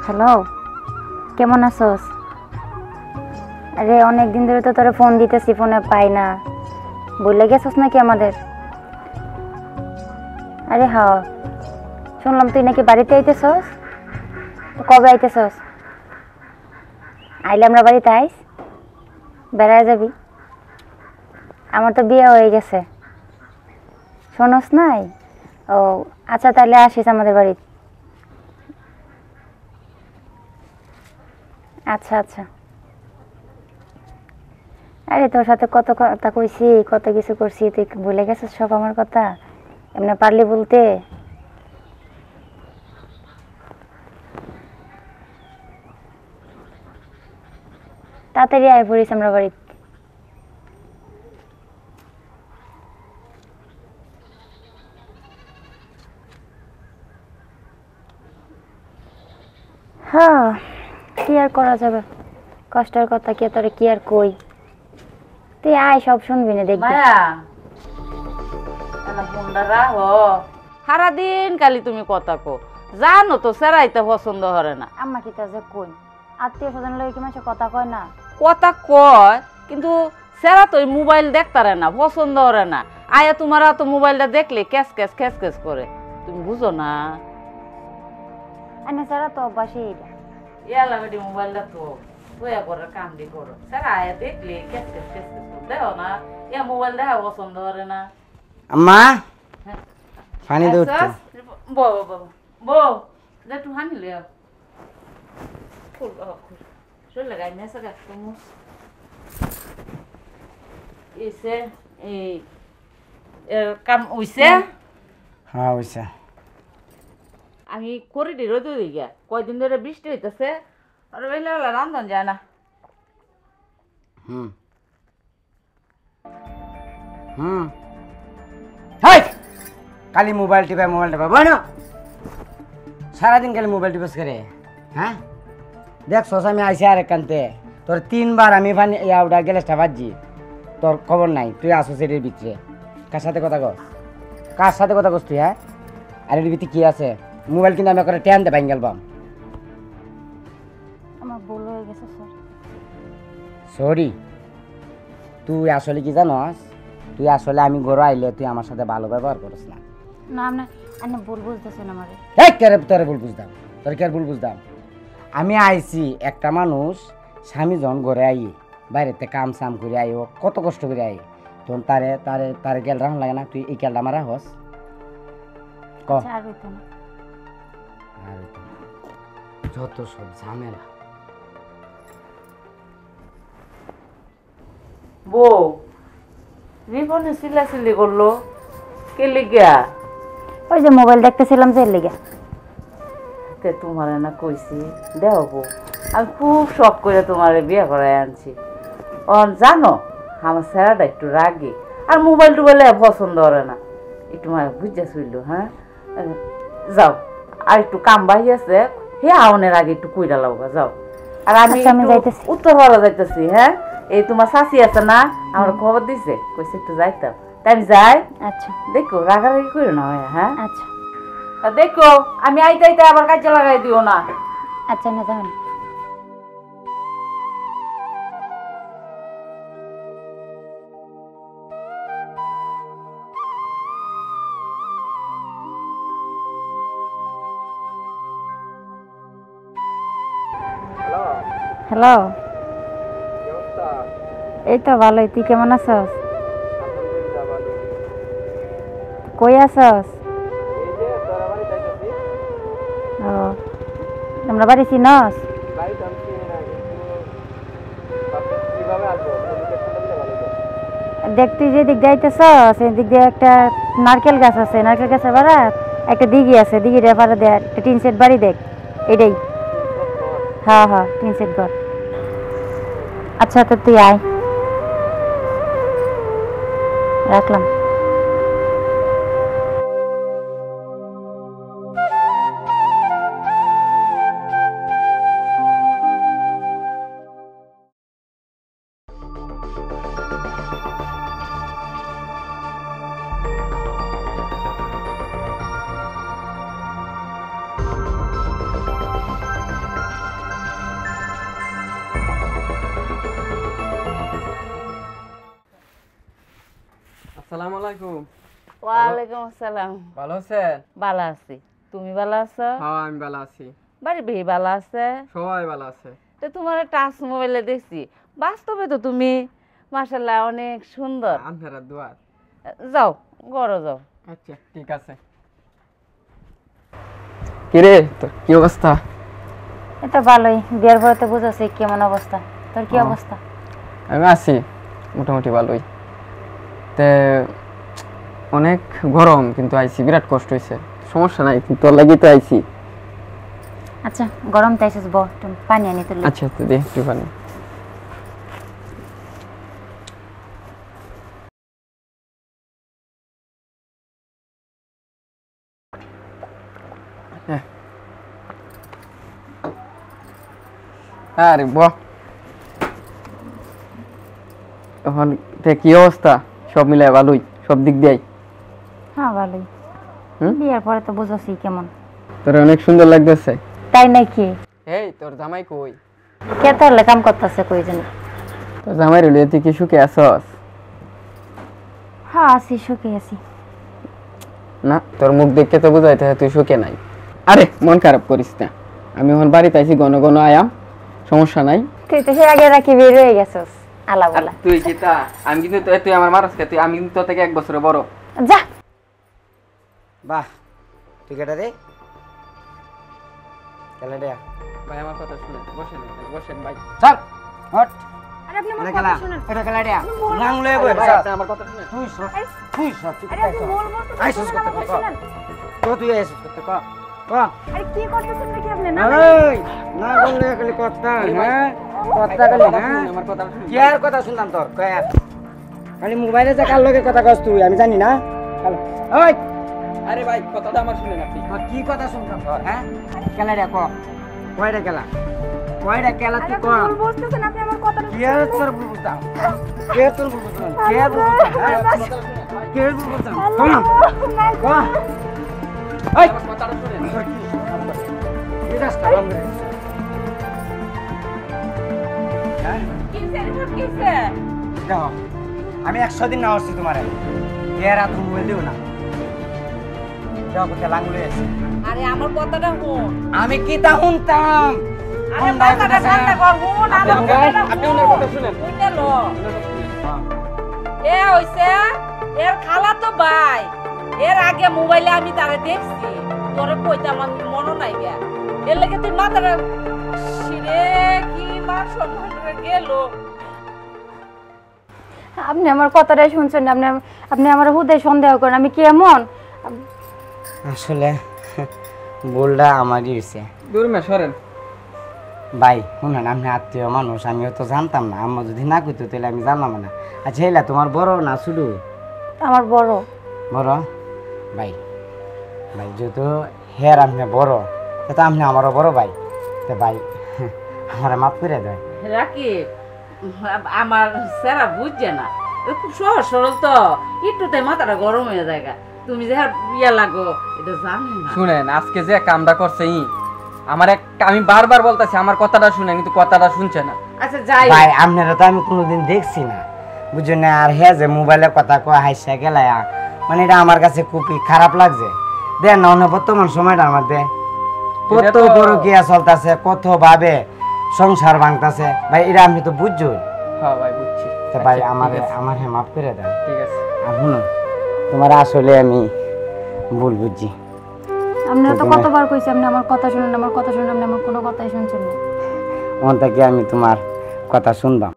Hello, কেমন আছোস? আরে অনেক দিন ধরে তো তোরে ফোন দিতেছি, ফোনে পাই না। বললে গেছস নাকি আমাদের? আরে হ্যাঁ, শুনলাম তুই নাকি বাড়িতে আইতেছস। তো কবে আইতেছস? আইলে আমরা বাড়িতে আইস, বেড়ায় যাবি। আমার তো বিয়ে হয়ে গেছে, শোনস নাই? ও আচ্ছা, তাহলে আসিস আমাদের বাড়িতে। আচ্ছা আচ্ছা। আরে তোর সাথে কত কথা কইছি, কত কিছু করছি, তুই ভুলে গেছিস সব আমার কথা? এমনি পারলি বলতে? তাড়াতাড়ি আয় পড়িস আমরা বাড়িতে। হ্যাঁ, কি আর করা যাবে, কষ্টের কথা কি তোরে কি আর কই। তুই আয়, সব শুনবি না দেখবি। সারাদিন কালি তুমি কথা কো, জানো তো সেরাইতে পছন্দ করে না। আম্মা কি তা যে কই, আত্মীয় স্বজন লই কি মানুষ কথা কয় না? কথা কয় কিন্তু সেরা তো মোবাইল দেখতারে না, পছন্দ করে না। আয়া তোমার তো মোবাইলটা দেখলে ক্যাস ক্যাস ক্যাস ক্যাস করে, তুমি বুঝো না? আনে সারা তো অভ্যাসই এটা। ইয়ালা বেটি মোবাইলটা তো তোয়া করে কান্দি করো, সেরা আয়া দেখলে ক্যাস ক্যাস ক্যাস ক্যাস করে দেখো না, ইয়া মোবাইল দেখা পছন্দ করে না। আম্মা পানি দে উঠতে। বো বো বো দে একটু হানি লিও। ফুল ফুল লাগাই না সাগা তুমি এসে এই কাম হইছে। হ্যাঁ হইছে। আমি করে দি রোদ দিগা কয়দিন ধরে বৃষ্টি হইতাছে, আর বেলা বেলা রান্ধন যায় না। হুম হুম হাই খালি মোবাইল টিপা বলো সারাদিন খালি মোবাইল টিপাস করে। হ্যাঁ দেখছস আমি আইসি আর একান্তে তোর 3 বার আমি পানি ওটা গ্যাসটা বাজছি, তোর খবর নাই। তুই আসো সেটির ভিতরে, কার সাথে কথা কস? কার সাথে কথা কস তুই? হ্যাঁ আর এর ভিতরে কি আছে? মোবাইল কিন্তু আমি করে টেন দে ভাঙ্গেল বাম। আমার ভুল হয়ে গেছে স্যার। সরি। তুই আসলে কি জানস, তুই আসলে আমি ঘরে আইলে তুই আমার সাথে ভালো ব্যবহার করিস না। না না, আনে ভুল বুঝতেছেন আমারে। এই তোরে ভুল বুঝতাম, তোর কে ভুল বুঝতাম? আমি আইছি একটা মানুষ স্বামী জন ঘরে আই বাইরেতে কাম সাম করে আই, ও কত কষ্ট করে আই, তখন তারে তারে তারে গেল রাখুন লাগে না? তুই এই গেলটা আমার রাখস ক? আর হইতো না। আর যত সব ঝামেলা। বউ রিপনে সিলাসিলি করলো কে লিগা? ওই যে মোবাইল দেখতেছিলাম যে এর লেগে। তে তোমারে না কইছি দেও বউ, আমি খুব শখ করে তোমারে বিয়ে করাই আনছি। জানো আমার ছেলেটা একটু রাগি, আর মোবাইল টোবাইলে পছন্দ করে না। একটু মায়া বুঝা শুইল। হ্যাঁ যাও, আর একটু কাম বাহি আছে, হে আউনের আগে একটু কইরা লাউগা যাও। আর আমি উত্তর হওয়া যাইতেছি। হ্যাঁ এই তোমার শাশি আছে না, আমার খবর দিছে, কইছে একটু যাইতাম, তাই আমি যাই। আচ্ছা দেখো রাগারাগি করো না ভাইয়া। হ্যাঁ আচ্ছা দেখো আমি আইতে আইতে আবার কাজে লাগাই দিও না। আচ্ছা, না যাবেন। হ্যালো, এই তো ভালোই। তুই কেমন আছস? কই আছস? ও তোমরা বাড়ি চিনস? দেখ তুই যে দিক যাইতেছস এদিক দিয়ে একটা নারকেল গাছ আছে, নারকেল গাছের বাড়া একটা দিঘি আছে, দিঘির পাড়ে দেয় একটা টিন সেট বাড়ি, দেখ এটাই। হ্যাঁ হ্যাঁ, টিন সেট ঘর। আচ্ছা তো তুই আয়, রাখলাম। আসসালামু আলাইকুম। ওয়ালাইকুম আসসালাম। ভালো আছেন? ভালো আছি, তুমি ভালো আছো? হ্যাঁ আমি ভালো আছি। বাড়ি বেশি ভালো আছে? সবাই ভালো আছে। তো তোমার টাচ মোবাইলে দেখছি, বাস্তবে তো তুমি মাশাআল্লাহ অনেক সুন্দর। আপনারা দোয়া। যাও ঘরে যাও। আচ্ছা ঠিক আছে। কিরে তোর কি অবস্থা? এটা ভালোই, বিয়ের পরে তো বুঝাচ্ছি কেমন অবস্থা। তোর কি অবস্থা? আমি আছি মোটামুটি ভালোই। তে অনেক গরম কিন্তু আইছি, বিরাট কষ্ট হয়েছে। সমস্যা নাই, কিন্তু তোর লাগি তো আইছি। আচ্ছা গরম তো এসেছ, বল তুমি পানি আনি তুলি। আচ্ছা তো দে একটু পানি। আরে বাহ, এখন কি অবস্থা? সব মিলাই ভালোই, সব দিক দিয়ে? হ্যাঁ ভালোই। বিয়ের পরে তো বুঝাচ্ছি কেমন। তোর অনেক সুন্দর লাগতেছে। তাই নাকি? এই তোর জামাই কই? কে তাহলে কাম করতেছে কই জানি? তোর জামাই রইলে তুই কি সুখে আছস? হ্যাঁ আছি, সুখে আছি। না, তোর মুখ দেখতে তো বুঝাইতে তুই সুখে নাই। আরে মন খারাপ করিস না, আমি এখন বাড়িতে আইছি, ঘন ঘন আয়াম, সমস্যা নাই। তুই তো সে আগে রাখি বের হয়ে গেছস আলা বলা। তুই কি তা? আমি কিন্তু তুই আমার মারাস কে? আমি কিন্তু তোর থেকে 1 বছরের বড়। যা। বাহ, টিকেটা দে খেলা দে। ভাই আমার কথা শুনে বসেন, বসেন ভাই। চল হট। আরে আপনি আমার এটা কথা খেলা, শুনেন। এটা খেলা দে। লাংলে বই ভাই, চল। আপনি আমার কথা শুনে। তুই সব, তুই সব তুই আরে আপনি বলবো তো আইসস শুনেন, করতে আমার কর। কথা শুনেন। তো তুই আইসস করতে কর। ক আরে কি করতেছেন নাকি আপনি? না এই না বললে খালি কথা, হ্যাঁ কথা খালি, হ্যাঁ আমার কথা শুনে। কি আর কথা শুনতাম তোর কয় খালি মোবাইলে যে কার লগে কথা কস তুই আমি জানি না। ওই আরে ভাই কথাটা আমার শুনেন আপনি। তোর কি কথা শুনতাম তোর, হ্যাঁ খেলা রে ক কয়টা খেলা, কয়টা খেলা আরে তুই আপনি ক ভুল বুঝতেছেন, আপনি আমার কথাটা কি আর তোর বুঝতাম, কে তোর বুঝতাম, কে আর বুঝতাম, কে আর বুঝতাম কোন ক ওই আমার কথাটা শুনেন। তোর কি এই রাস্তা বন্ধ রে, হ্যাঁ কিসে কিসে? দেখো আমি 100 দিন না আসছি তোমার কে আর তুমি মোবাইল দিও না। দেখো কোথায় লাঙ্গুলে আছে। আরে আমার কথাটা শুন। আমি কি তা শুনতাম? আরে মাথাটা ঠান্ডা কর, শুন আমার কথাটা। আপনি ওনার কথা শুনেন। শুনে লো। এ হইছে এর খালা তো ভাই। এর আগে মোবাইলে আমি তারে দেখছি, তোরে কইতাম আমি মনে নাই গে। এর লাগে তুই মাথাটা ছিড়ে কি মার সম্মান গেল। আপনি আমার কথাটাই শুনছেন না, আপনি আমার হুদায় সন্দেহ করেন। আমি কি এমন? আসলে ভুলটা আমারই হয়েছে দূর মে সরেন। ভাই। শুনেন আপনি আত্মীয় মানুষ, আমিও তো জানতাম না। আম্মা যদি না কইতো তাহলে আমি জানলাম না। আচ্ছা হেলা তোমার বড় না শুধু? আমার বড়। বড় ভাই, ভাই যেহেতু হের আপনি বড়, তো আপনি আমারও বড় ভাই। তো ভাই আমার মাফ করে দেয়। রাকিব আমার সেরা বুঝছে না, ও খুব সহজ সরল তো, একটুতে মাথাটা গরম হয়ে যায়। তুমি যে ইয়া লাগো এটা জানি না। শুনেন আজকে যে কামটা করছে আমার আমি বারবার বলতেছি আমার কথাটা শুনেন, কিন্তু কথাটা শুনছে না। আচ্ছা যাই ভাই আপনারা তো আমি কোনোদিন দেখছি না, বুঝছেন না। আর হ্যাঁ যে মোবাইলে কথা কয় হাইসা গেলা, মানে এটা আমার কাছে খুবই খারাপ লাগছে। দেন না অন্য বর্তমান সময়টা আমার দে কত বড় গিয়া চলতেছে, কত ভাবে সংসার ভাঙতেছে ভাই, এটা আপনি তো বুঝছেন। হ্যাঁ ভাই বুঝছি। তো ভাই আচ্ছা, আমার ঠিক আছে, আমার হ্যাঁ মাফ করে দেন। ঠিক আছে। আর শুনো, তোমার আসলে আমি ভুল বুঝছি। আপনারা তো কতবার কইছি আপনি আমার কথা শুনেন, আমার কথা শুনেন, আপনি আমার কোনো কথাই শুনছেন না। ওন থেকে আমি তোমার কথা শুনবাম।